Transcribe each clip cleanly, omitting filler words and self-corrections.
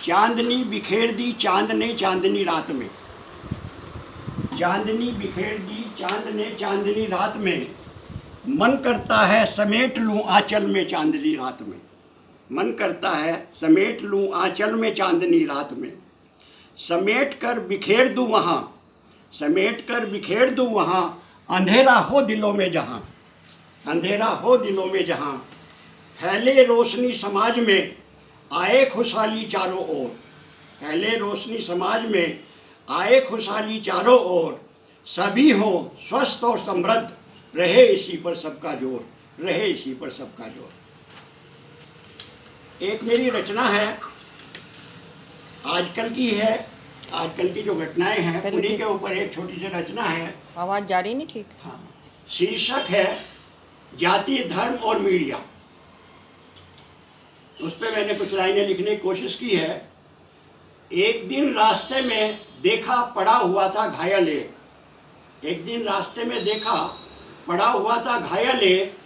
चांदनी बिखेर दी चांद ने चांदनी रात में, चांदनी बिखेर दी चांद ने चांदनी रात में, मन करता है समेट लूं आंचल में चांदनी रात में, मन करता है समेट लूं आंचल में चांदनी रात में, समेट कर बिखेर दूं वहाँ, समेट कर बिखेर दूं वहाँ, अंधेरा हो दिलों में जहाँ, अंधेरा हो दिलों में जहाँ, फैले रोशनी समाज में आए खुशहाली चारों ओर, फैले रोशनी समाज में आए खुशहाली चारों ओर, सभी हो स्वस्थ और समृद्ध, रहे इसी पर सबका जोर, रहे इसी पर सबका जोर। एक मेरी रचना है, आजकल की है, आजकल की जो घटनाएं हैं उन्हीं के ऊपर एक छोटी सी रचना है। आवाज़ जा रही नहीं ठीक? हाँ, शीर्षक है जाति धर्म और मीडिया। उस पर मैंने कुछ लाइनें लिखने की कोशिश की है। एक दिन रास्ते में देखा पड़ा हुआ था घायल एक, एक दिन रास्ते में देखा पड़ा हुआ था घायल एक,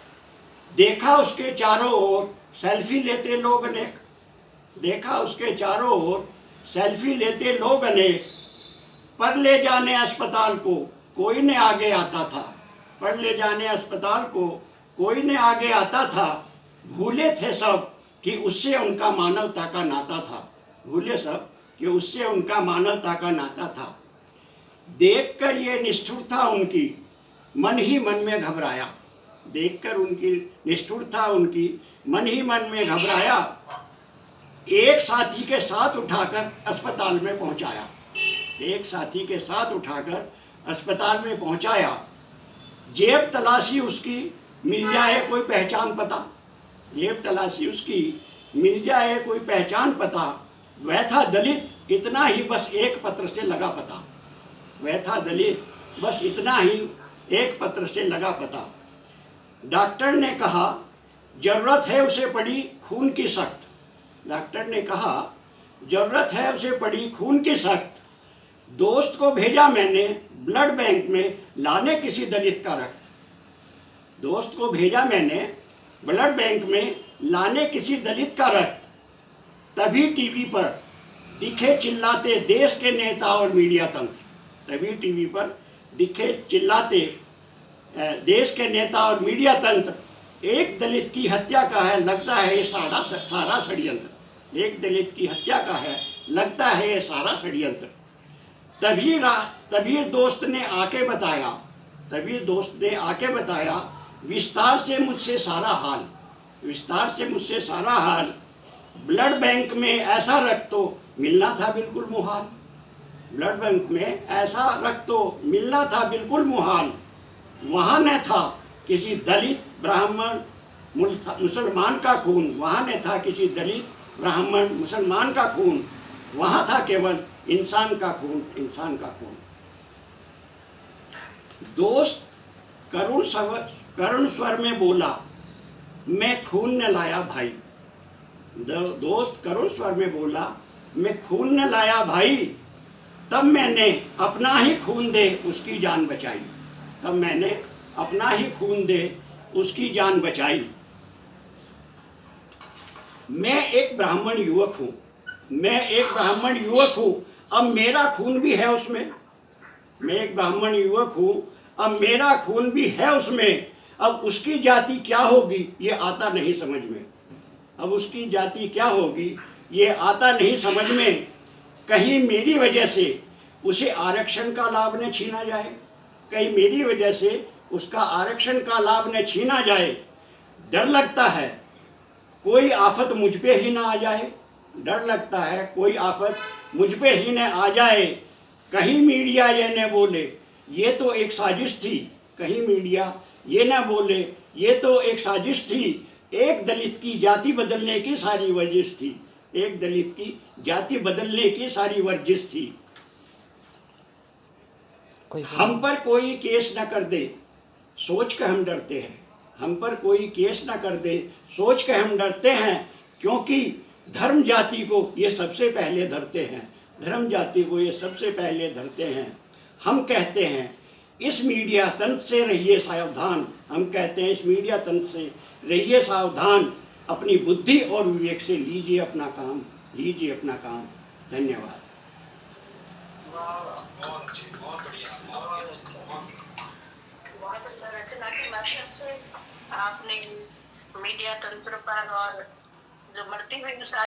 देखा उसके चारों ओर सेल्फी लेते लोग अनेक, देखा उसके चारों ओर सेल्फी लेते लोग अनेक, पर ले जाने अस्पताल को कोई न आगे आता था, पर ले जाने अस्पताल को कोई न आगे आता था, भूले थे सब कि उससे उनका मानवता का नाता था, भूले सब कि उससे उनका मानवता का नाता था। देखकर ये निष्ठुरता उनकी मन ही मन में घबराया, देखकर उनकी निष्ठुरता उनकी मन ही मन में घबराया, एक साथी के साथ उठाकर अस्पताल में पहुंचाया, एक साथी के साथ उठाकर अस्पताल में पहुंचाया। जेब तलाशी उसकी मिल जाए कोई पहचान पता, जेब तलाशी उसकी मिल जाए कोई पहचान पता, वह था दलित इतना ही बस एक पत्र से लगा पता, वह था दलित बस इतना ही एक पत्र से लगा पता। डॉक्टर ने कहा जरूरत है उसे पड़ी खून की सख्त, डॉक्टर ने कहा जरूरत है उसे पड़ी खून की सख्त, दोस्त को भेजा मैंने ब्लड बैंक में लाने किसी दलित का रक्त, दोस्त को भेजा मैंने ब्लड बैंक में लाने किसी दलित का रक्त, तभी टीवी पर दिखे चिल्लाते देश के नेता और मीडिया तंत्र, तभी टीवी पर दिखे चिल्लाते देश के नेता और मीडिया तंत्र, एक दलित की हत्या का है लगता है ये सारा षड्यंत्र, एक दलित की हत्या का है लगता है ये सारा षड्यंत्र। तभी दोस्त ने आके बताया, तभी दोस्त ने आके बताया, विस्तार से मुझसे सारा हाल, विस्तार से मुझसे सारा हाल, ब्लड बैंक में ऐसा रक्त तो मिलना था बिल्कुल मुहाल, ब्लड बैंक में ऐसा रक्त तो मिलना था बिल्कुल मुहाल, वहाँ न था किसी दलित ब्राह्मण मुसलमान का खून, वहाँ न था किसी दलित ब्राह्मण मुसलमान का खून, वहाँ था केवल इंसान का खून, इंसान का खून। दोस्त करुण स्वर में बोला मैं खून न लाया भाई, दोस्त करुण स्वर में बोला मैं खून न लाया भाई, तब मैंने अपना ही खून दे उसकी जान बचाई, तब मैंने अपना ही खून दे उसकी जान बचाई। मैं एक ब्राह्मण युवक हूँ, मैं एक ब्राह्मण युवक हूँ, अब मेरा खून भी है उसमें, मैं एक ब्राह्मण युवक हूँ, अब मेरा खून भी है उसमें, अब उसकी जाति क्या होगी ये आता नहीं समझ में, अब उसकी जाति क्या होगी ये आता नहीं समझ में, कहीं मेरी वजह से उसे आरक्षण का लाभ न छीना जाए, कहीं मेरी वजह से उसका आरक्षण का लाभ न छीना जाए, डर लगता है कोई आफत मुझ पे ही ना आ जाए, डर लगता है कोई आफत मुझ पे ही न आ जाए, कहीं मीडिया ये न बोले ये तो एक साजिश थी, कहीं मीडिया ये न बोले ये तो एक साजिश थी, एक दलित की जाति बदलने की सारी वर्जिश थी, एक दलित की जाति बदलने की सारी वर्जिश थी। हम पर कोई केस न कर दे सोच कर हम डरते हैं, हम पर कोई केस न कर दे सोच कर हम डरते हैं, क्योंकि धर्म जाति को ये सबसे पहले धरते हैं, धर्म जाति को ये सबसे पहले धरते हैं। हम कहते हैं इस मीडिया तंत्र से रहिए सावधान, हम कहते हैं इस मीडिया तंत्र से रहिए सावधान, अपनी बुद्धि और विवेक से लीजिए अपना काम, लीजिए अपना काम। धन्यवाद। बहुत अच्छी, बहुत बढ़िया, बहुत रचना के माध्यम से आपने मीडिया तंत्र पर और जो बढ़ती हुई